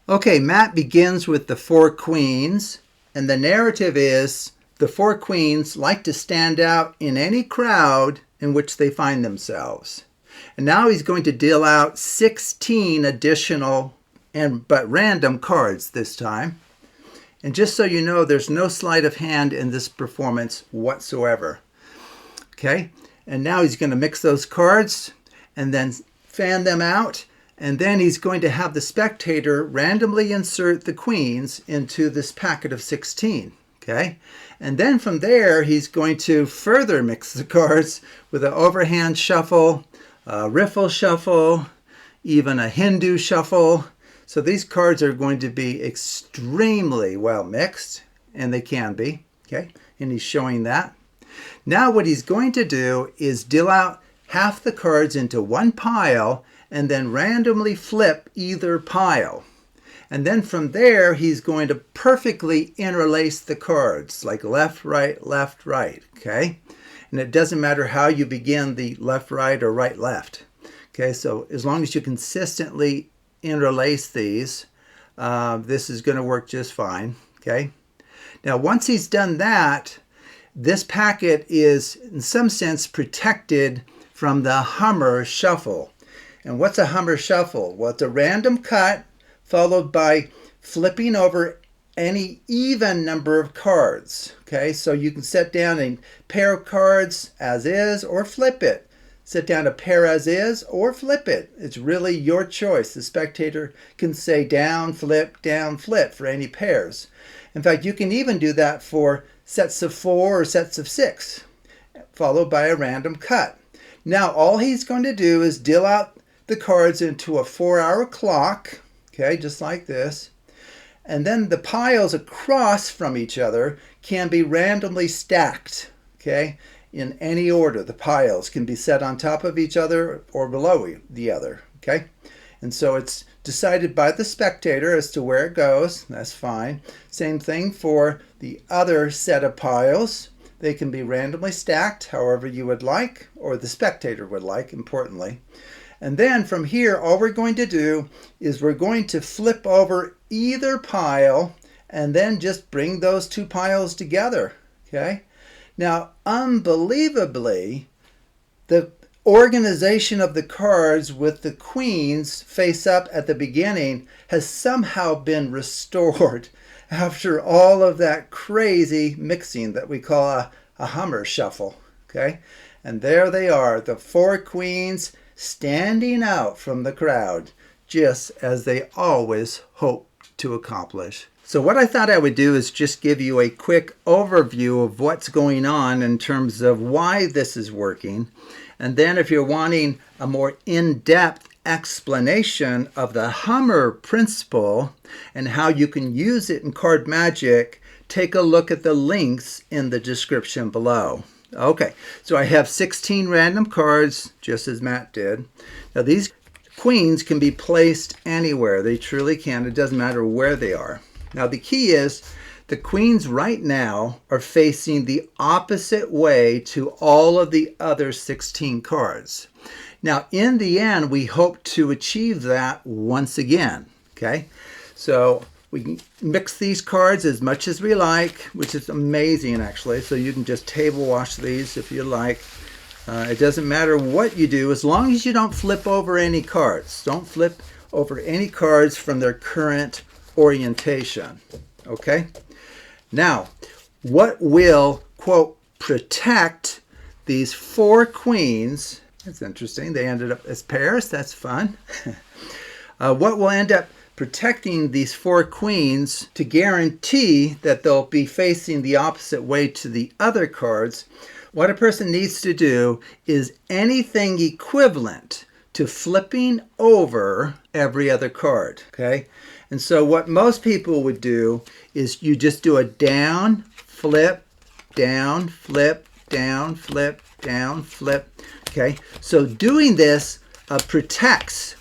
Okay, Matt begins with the four queens, and the narrative is the four queens like to stand out in any crowd in which they find themselves. And now he's going to deal out 16 additional but random cards this time. And just so you know, there's no sleight of hand in this performance whatsoever. Okay, and now he's going to mix those cards and then fan them out. And then he's going to have the spectator randomly insert the queens into this packet of 16. Okay, and then from there, he's going to further mix the cards with an overhand shuffle, a riffle shuffle, even a Hindu shuffle. So these cards are going to be extremely well mixed, and they can be. Okay, and he's showing that. Now what he's going to do is deal out half the cards into one pile and then randomly flip either pile. And then from there, he's going to perfectly interlace the cards, like left, right, okay? And it doesn't matter how you begin the left, right, or right, left. Okay, so as long as you consistently interlace these, this is going to work just fine, okay? Now, once he's done that, this packet is, in some sense, protected from the Hummer shuffle. And what's a Hummer shuffle? Well, it's a random cut followed by flipping over any even number of cards. Okay, so you can set down a pair of cards as is or flip it. Set down a pair as is or flip it. It's really your choice. The spectator can say down, flip for any pairs. In fact, you can even do that for sets of 4 or sets of 6, followed by a random cut. Now, all he's going to do is deal out the cards into a 4-hour clock, okay, just like this. And then the piles across from each other can be randomly stacked, okay, in any order. The piles can be set on top of each other or below the other, okay? And so it's decided by the spectator as to where it goes. That's fine. Same thing for the other set of piles. They can be randomly stacked however you would like, or the spectator would like, importantly. And then from here, all we're going to do is we're going to flip over either pile and then just bring those two piles together, okay? Now, unbelievably, the organization of the cards with the queens face up at the beginning has somehow been restored after all of that crazy mixing that we call a Hummer shuffle, okay? And there they are, the four queens standing out from the crowd, just as they always hope to accomplish. So what I thought I would do is just give you a quick overview of what's going on in terms of why this is working. And then if you're wanting a more in-depth explanation of the Hummer principle and how you can use it in card magic, take a look at the links in the description below. Okay, so I have 16 random cards, just as Matt did. Now these queens can be placed anywhere. They truly can. It doesn't matter where they are. Now the key is the queens right now are facing the opposite way to all of the other 16 cards. Now in the end, we hope to achieve that once again, okay? So we can mix these cards as much as we like, which is amazing actually. So you can just table wash these if you like. It doesn't matter what you do as long as you don't flip over any cards. Don't flip over any cards from their current orientation, okay? Now, what will, quote, protect these four queens? That's interesting. They ended up as pairs. That's fun. What will end up protecting these four queens to guarantee that they'll be facing the opposite way to the other cards? What a person needs to do is anything equivalent to flipping over every other card, okay? And so what most people would do is you just do a down, flip, down, flip, down, flip, down, flip, okay? So doing this protects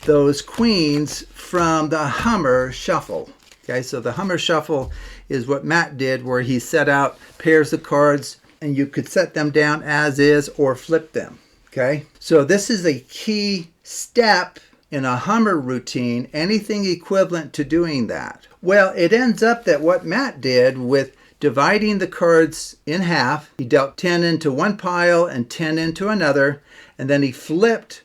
those queens from the Hummer shuffle, okay? So the Hummer shuffle is what Matt did, where he set out pairs of cards and you could set them down as is or flip them, okay? So this is a key step in a Hummer routine anything equivalent to doing that? Well, it ends up that what Matt did with dividing the cards in half, he dealt 10 into one pile and 10 into another, and then he flipped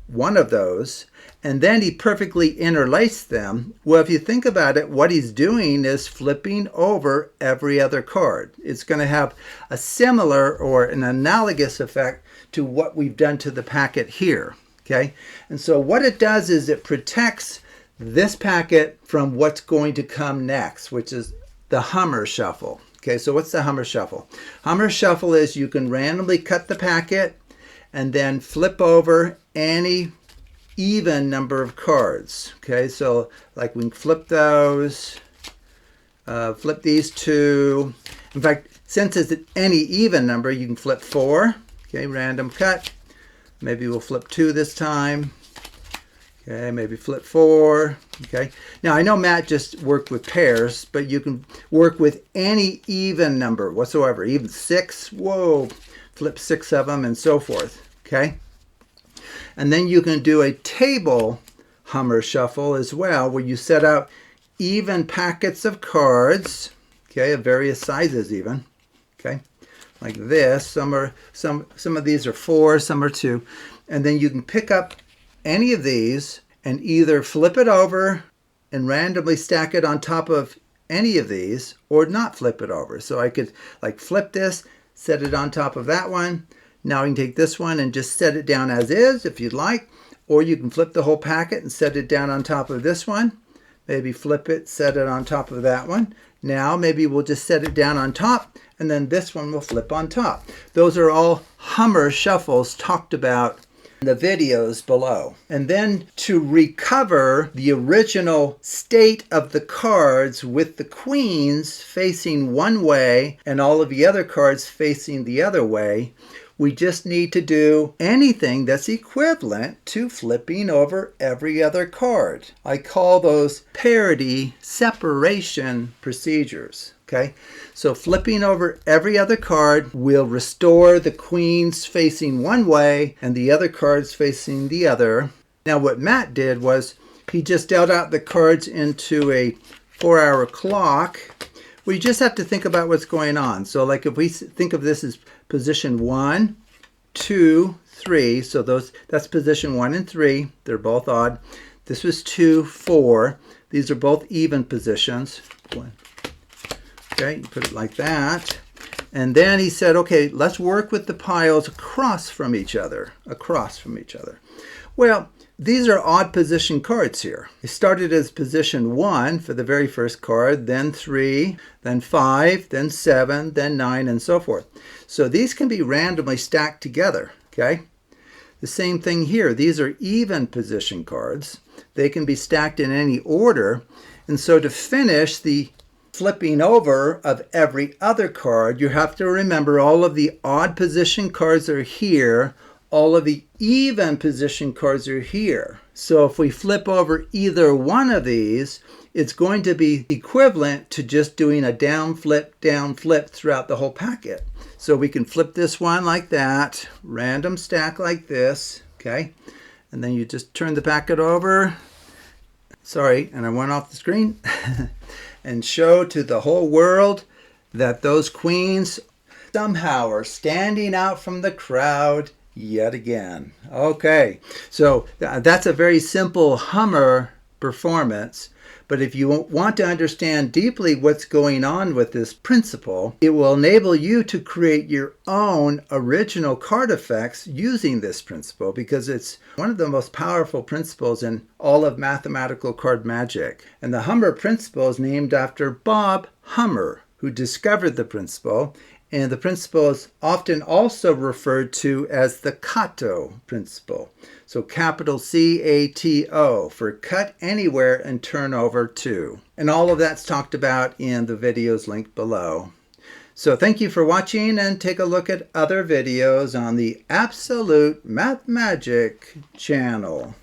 one of those, and then he perfectly interlaced them. Well, if you think about it, what he's doing is flipping over every other card. It's going to have a similar or an analogous effect to what we've done to the packet here. Okay, and so what it does is it protects this packet from what's going to come next, which is the Hummer shuffle. Okay, so what's the Hummer shuffle? Hummer shuffle is you can randomly cut the packet and then flip over any even number of cards. Okay, so like we can flip those, flip these two. In fact, since it's any even number, you can flip 4. Okay, random cut. Maybe we'll flip 2 this time. Okay, maybe flip 4. Okay, now I know Matt just worked with pairs, but you can work with any even number whatsoever, even 6. Whoa, flip 6 of them and so forth. Okay, and then you can do a table Hummer shuffle as well, where you set out even packets of cards, okay, of various sizes even. Okay, like this. Some of these are 4, some are 2, and then you can pick up any of these and either flip it over and randomly stack it on top of any of these, or not flip it over. So I could like flip this, set it on top of that one. Now I can take this one and just set it down as is if you'd like, or you can flip the whole packet and set it down on top of this one. Maybe flip it, set it on top of that one. Now maybe we'll just set it down on top, and then this one will flip on top. Those are all Hummer shuffles talked about in the videos below. And then to recover the original state of the cards with the queens facing one way and all of the other cards facing the other way, we just need to do anything that's equivalent to flipping over every other card. I call those parity separation procedures. Okay, so flipping over every other card will restore the queens facing one way and the other cards facing the other. Now what Matt did was he just dealt out the cards into a 4-hour clock. We just have to think about what's going on. So like if we think of this as position 1, 2, 3, so that's position 1 and 3. They're both odd. This was 2, 4. These are both even positions. Okay, you put it like that. And then he said, okay, let's work with the piles across from each other. Well, these are odd position cards here. It started as position 1 for the very first card, then 3, then 5, then 7, then 9, and so forth. So these can be randomly stacked together, okay? The same thing here. These are even position cards. They can be stacked in any order. And so to finish the flipping over of every other card, you have to remember all of the odd position cards are here. All of the even position cards are here. So if we flip over either one of these, it's going to be equivalent to just doing a down flip throughout the whole packet. So we can flip this one like that, random stack like this, okay? And then you just turn the packet over. Sorry, and I went off the screen. And show to the whole world that those queens somehow are standing out from the crowd yet again. Okay, so that's a very simple Hummer performance. But if you want to understand deeply what's going on with this principle, it will enable you to create your own original card effects using this principle, because it's one of the most powerful principles in all of mathematical card magic. And the Hummer principle is named after Bob Hummer, who discovered the principle. And the principle is often also referred to as the Cato principle. So capital C-A-T-O for cut anywhere and turn over to. And all of that's talked about in the videos linked below. So thank you for watching, and take a look at other videos on the Absolute Math Magic channel.